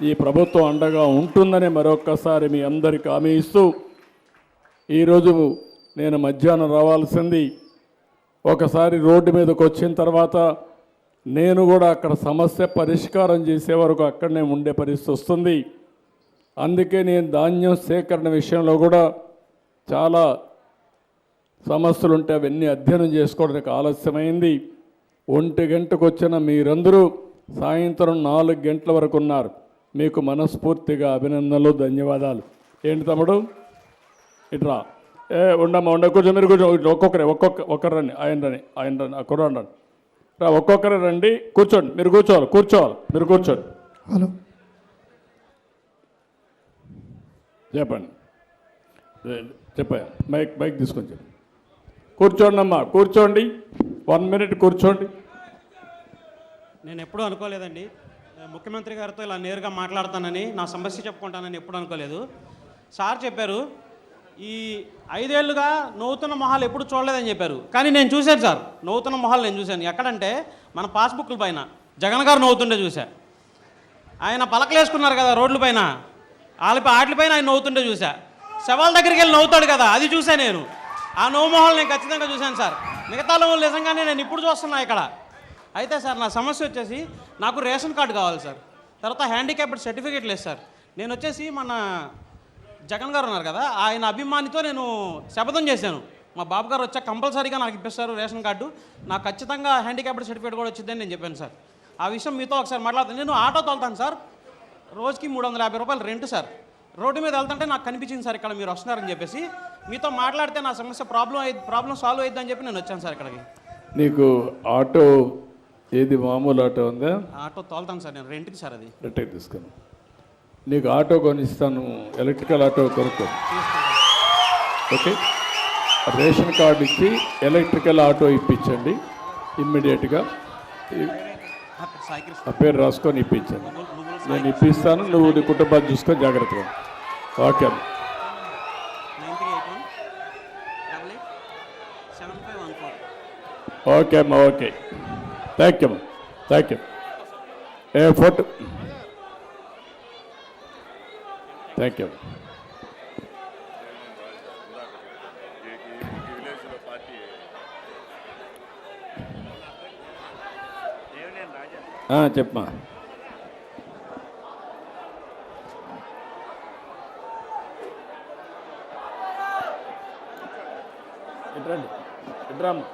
ఈ ప్రభుత్వం అండగా ఉంటుందని మరొక్కసారి మీ అందరికీ హామీ ఇస్తూ ఈరోజు నేను మధ్యాహ్నం రావాల్సింది. ఒకసారి రోడ్డు మీదకి వచ్చిన తర్వాత నేను కూడా అక్కడ సమస్య పరిష్కారం చేసే వరకు అక్కడనే ఉండే పరిస్థితి వస్తుంది. అందుకే నేను ధాన్యం సేకరణ విషయంలో కూడా చాలా సమస్యలు ఉంటే అవన్నీ అధ్యయనం చేసుకోవడానికి ఆలస్యమైంది. 1 గంటకు వచ్చిన మీరందరూ సాయంత్రం 4 గంటల వరకు ఉన్నారు. మీకు మనస్ఫూర్తిగా అభినందనలు, ధన్యవాదాలు. ఏంటి తమ్ముడు ఇట్రా ఉండమ్మా ఉండ కూర్చో. మీరు కూర్చో, ఒక్కొక్కరు రండి. ఆయన రండి, ఆ కుర్రాడు రండి. ఒక్కొక్కరు రండి, కూర్చోండి. మీరు కూర్చోండి. హలో, చెప్పాను. మైక్ తీసుకొని చెప్పండి. కూర్చోండి అమ్మా, కూర్చోండి. 1 మినిట్ కూర్చోండి. నేను ఎప్పుడూ అనుకోలేదండి ముఖ్యమంత్రి గారితో ఇలా నేరుగా మాట్లాడతానని, నా సమస్య చెప్పుకుంటానని ఎప్పుడు అనుకోలేదు. సార్ చెప్పారు ఈ 5 ఏళ్ళుగా నవ్వుతున్న మొహాలు ఎప్పుడు చూడలేదని చెప్పారు. కానీ నేను చూశాను సార్, నవ్వుతున్న మొహాలు నేను చూశాను. ఎక్కడంటే మన పాస్బుక్ల పైన జగన్ గారు నవ్వుతుండే చూశా. ఆయన పలకలు వేసుకున్నారు కదా రోడ్ల పైన, వాటిపైన ఆయన నవ్వుతుండే చూశా. శవాల దగ్గరికి వెళ్ళి నవ్వుతాడు కదా, అది చూసా నేను. ఆ నవ్వు మొహాలు నేను ఖచ్చితంగా చూశాను సార్. మిగతా వాళ్ళు నిజంగానే నేను ఇప్పుడు చూస్తున్నా ఇక్కడ. అయితే సార్ నా సమస్య వచ్చేసి నాకు రేషన్ కార్డు కావాలి సార్, తర్వాత హ్యాండిక్యాప్డ్ సర్టిఫికేట్ లేదు సార్. నేను వచ్చేసి మన జగన్ గారు ఉన్నారు కదా, ఆయన అభిమానితో నేను శపథం చేశాను. మా బాబు గారు వచ్చాక కంపల్సరీగా నాకు ఇప్పిస్తారు రేషన్ కార్డు, నాకు ఖచ్చితంగా హ్యాండిక్యాప్డ్ సర్టిఫికేట్ కూడా వచ్చిందని నేను చెప్పాను సార్. ఆ విషయం మీతో ఒకసారి మాట్లాడుతాను. నేను ఆటో తోలుతాను సార్, రోజుకి 350 రూపాయలు రెంట్ సార్. రోడ్డు మీద వెళ్తుంటే నాకు కనిపించింది సార్ ఇక్కడ మీరు వస్తున్నారని చెప్పేసి. మీతో మాట్లాడితే నా సమస్య ప్రాబ్లం సాల్వ్ అవుతుందని చెప్పి నేను వచ్చాను సార్ ఇక్కడికి. నీకు ఆటో ఏది మామూలు ఆటో ఉందా? ఆటో తోలుతాను సార్ నేను, రెంట్కి సార్. అది రెంట్కి తీసుకుని నీకు ఆటో కొనిస్తాను, ఎలక్ట్రికల్ ఆటో కొనుక్కో. ఓకే, రేషన్ కార్డు ఇచ్చి ఎలక్ట్రికల్ ఆటో ఇప్పించండి ఇమ్మీడియట్గా. ఆ పేరు రాసుకొని ఇప్పించండి. నేను ఇప్పిస్తాను, నువ్వు నీ కుటుంబాన్ని చూసుకొని జాగ్రత్తగా. ఓకే అమ్మ. ఓకే అమ్మా, ఓకే. థ్యాంక్ యూ అమ్మా, thank you. Photo thank you. చెప్పమా. ఇట్రామ్మా.